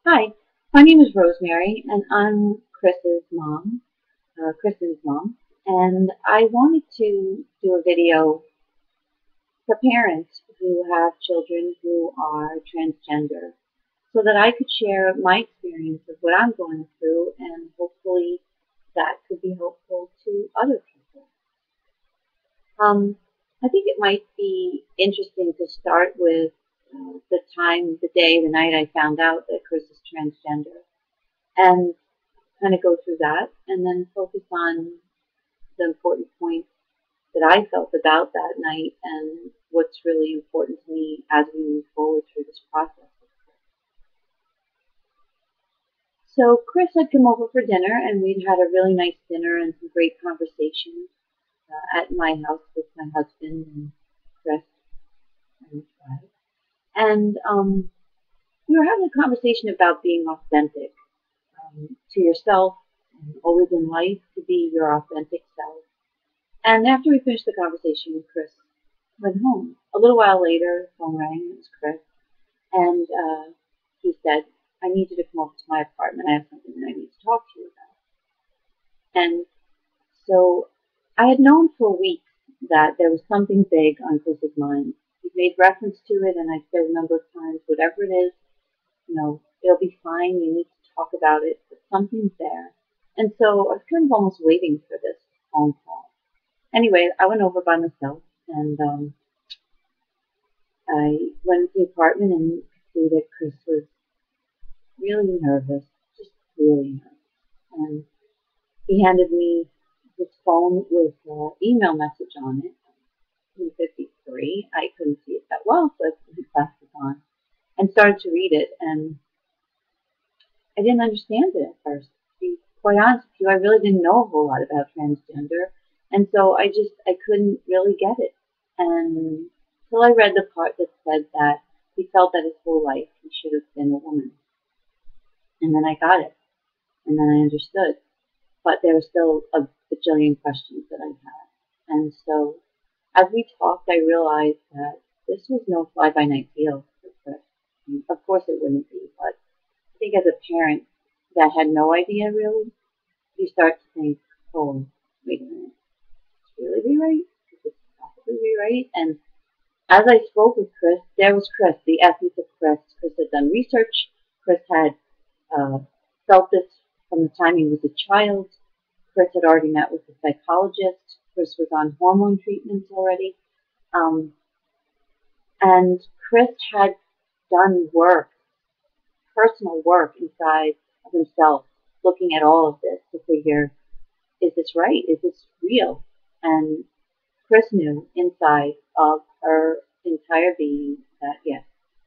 Hi, my name is Rosemary, and I'm Kristen's mom, and I wanted to do a video for parents who have children who are transgender, so that I could share my experience of what I'm going through, and hopefully that could be helpful to other people. I think it might be interesting to start with the time, the day, the night I found out that Chris is transgender, and kind of go through that, and then focus on the important points that I felt about that night and what's really important to me as we move forward through this process. So Chris had come over for dinner, and we'd had a really nice dinner and some great conversations at my house with my husband and Chris and his wife. And we were having a conversation about being authentic to yourself, and always in life to be your authentic self. And after we finished the conversation, Chris went home. A little while later, the phone rang. It was Chris, and he said, "I need you to come over to my apartment. I have something that I need to talk to you about." And so I had known for weeks that there was something big on Chris's mind. He made reference to it, and I said a number of times, whatever it is, it'll be fine. You need to talk about it, but something's there. And so I was kind of almost waiting for this phone call. Anyway, I went over by myself, and I went into the apartment and could see that Chris was really nervous, just really nervous. And he handed me his phone with an email message on it, 253. I couldn't see it that well, so he passed it on and started to read it. And I didn't understand it at first. To be quite honest with you, I really didn't know a whole lot about transgender. And so I couldn't really get it. And until I read the part that said that he felt that his whole life he should have been a woman. And then I got it. And then I understood. But there were still a bajillion questions that I had. And so as we talked, I realized that this was no fly-by-night deal for Chris. Of course it wouldn't be, but I think as a parent that had no idea really, you start to think, oh, wait a minute, could this really be right? Could this possibly be right? And as I spoke with Chris, there was Chris, the essence of Chris. Chris had done research. Chris had felt this from the time he was a child. Chris had already met with a psychologist. Chris was on hormone treatments already. And Chris had done work, personal work inside of himself, looking at all of this to figure, is this right? Is this real? And Chris knew inside of her entire being that, yes,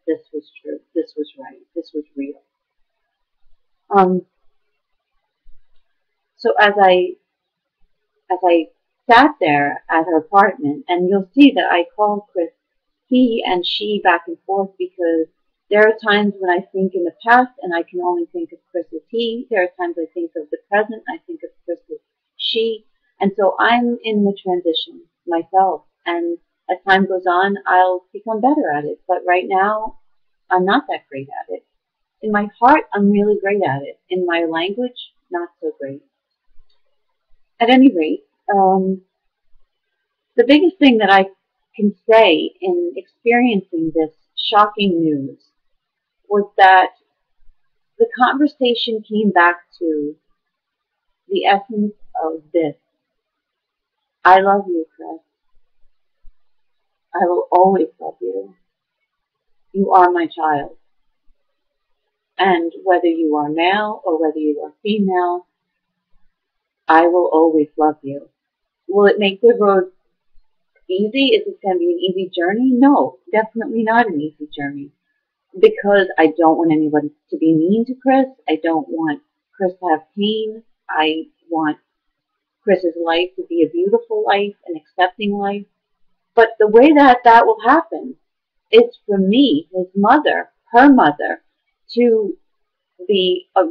this was true. This was right. This was real. So as I sat there at her apartment, and you'll see that I call Chris he and she back and forth, because there are times when I think in the past and I can only think of Chris as he. There are times I think of the present, I think of Chris as she. And so I'm in the transition myself. And as time goes on, I'll become better at it. But right now, I'm not that great at it. In my heart, I'm really great at it. In my language, not so great. At any rate, the biggest thing that I can say in experiencing this shocking news was that the conversation came back to the essence of this. I love you, Chris. I will always love you. You are my child. And whether you are male or whether you are female, I will always love you. Will it make the road easy? Is it going to be an easy journey? No, definitely not an easy journey. Because I don't want anybody to be mean to Chris. I don't want Chris to have pain. I want Chris's life to be a beautiful life, an accepting life. But the way that will happen is for me, his mother, her mother, to be a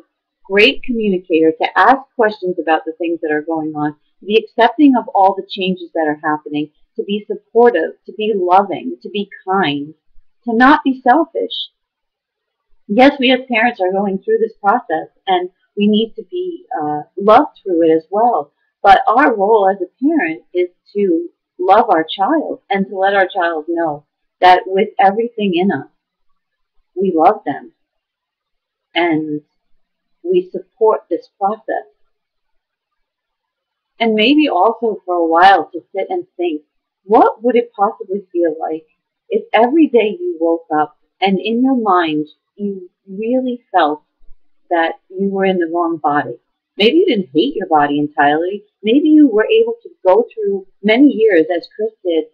great communicator, to ask questions about the things that are going on, to be accepting of all the changes that are happening, to be supportive, to be loving, to be kind, to not be selfish. yes, we as parents are going through this process, and we need to be loved through it as well. But our role as a parent is to love our child and to let our child know that with everything in us, we love them and we support this process. And maybe also for a while to sit and think, what would it possibly feel like if every day you woke up and in your mind you really felt that you were in the wrong body? Maybe you didn't hate your body entirely. Maybe you were able to go through many years, as Chris did,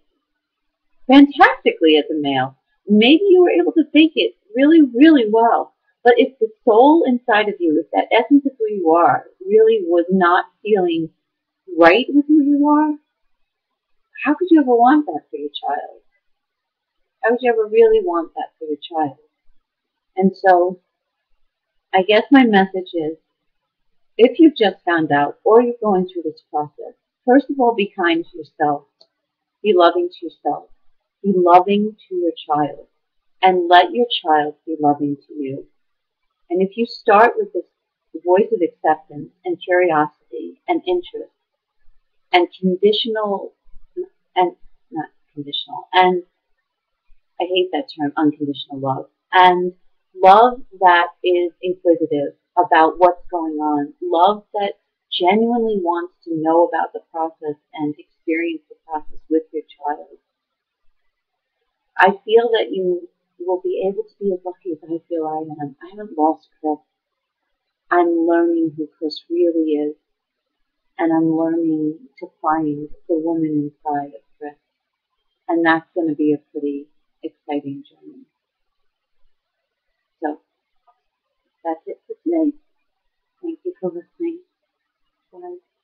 fantastically as a male. Maybe you were able to fake it really, really well. But if the soul inside of you, if that essence of who you are really was not feeling right with who you are, how could you ever want that for your child? How would you ever really want that for your child? And so I guess my message is, if you've just found out or you're going through this process, first of all, be kind to yourself. Be loving to yourself. Be loving to your child. And let your child be loving to you. And if you start with this voice of acceptance and curiosity and interest and conditional, and not conditional, and I hate that term, unconditional love, and love that is inquisitive about what's going on, love that genuinely wants to know about the process and experience the process with your child, I feel that you will be able to be as lucky as I feel I am. I haven't lost Chris. I'm learning who Chris really is, and I'm learning to find the woman inside of Chris. And that's going to be a pretty exciting journey. So that's it for today. Thank you for listening. Bye.